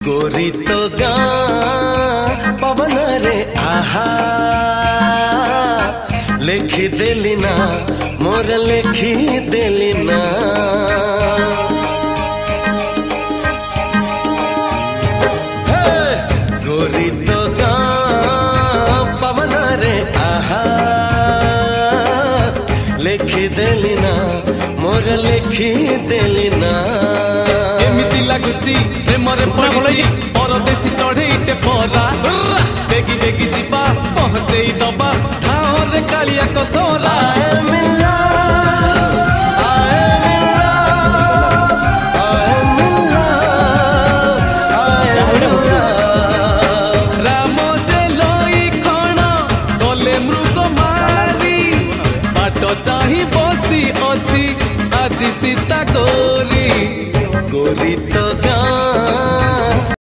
गोरी तो गाँ पवन रे आहा लेखी देली ना मोर लेखी देली ना गोरी तो गाँ पवन रे आहा लेखी देली ना मोर लेखी देली ना एमिति लागुची प्रेमरे पड़िची परदेसी चढ़ेईटे परा बेगी बेगी जीवा पहुँचई दबा ठाओ रे कालिया कसोरा राम जे लई खण गले मृग मारी बाट चाही बसी अछि आज सीता गोरी गोरी तो